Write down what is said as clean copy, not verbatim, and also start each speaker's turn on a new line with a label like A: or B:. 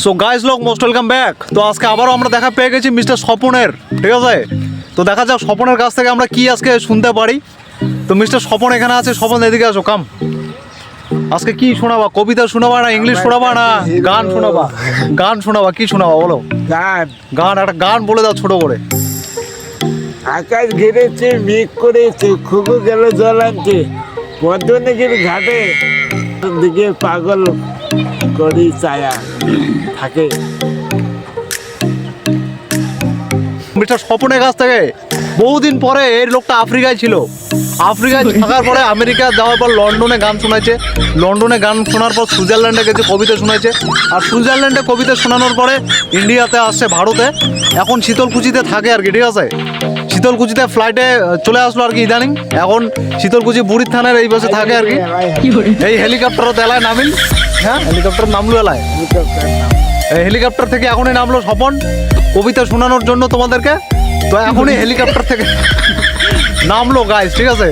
A: So guys লোক most welcome back. তো আজকে আবারও আমরা দেখা পেয়ে গেছি মিস্টার স্বপনের, ঠিক আছে? তো দেখা যাক স্বপনের কাছ থেকে আমরা কি আজকে শুনতে পারি। তো মিস্টার স্বপন এখানে আছে। স্বপন এদিকে আসো, কাম। আজকে কি শোনাবা? কবিতা শোনাবা না ইংলিশ শোনাবা না গান শোনাবা? গান শোনাবা, কি শোনাবা বলো?
B: গান
A: গান, একটা গান বলে দাও ছোট করে।
B: আকাশ ঘিরেছে মেঘ করেছে খুকু গেল জল আনতে পদ্মনগীর ঘাটে দিকে পাগল করি ছায়া থাকে।
A: মিস্টার স্বপনের কাছ থেকে বহুদিন পরে এই লোকটা আফ্রিকায় ছিল। আফ্রিকায় থাকার পরে আমেরিকা যাওয়ার পর লন্ডনে গান শোনাচ্ছে। লন্ডনে গান শোনার পর সুইজারল্যান্ডে গেছে, কবিতা শোনাচ্ছে। আর সুইজারল্যান্ডে কবিতা শোনানোর পরে ইন্ডিয়াতে আসছে, ভারতে। এখন শীতলকুচিতে থাকে আর কি, ঠিক আছে? শীতলকুচিতে ফ্লাইটে চলে আসলো আর কি ইদানিং। এখন শীতলকুচি বুড়ির থানার এই বসে থাকে আর কি। এই হেলিকপ্টারও এলায় নামিল। হ্যাঁ, হেলিকপ্টার নামলো এলায়। এই হেলিকপ্টার থেকে এখনই নামলো স্বপন কবিতা শোনানোর জন্য তোমাদেরকে। তো এখনই হেলিকপ্টার থেকে নামলো গাইস, ঠিক আছে?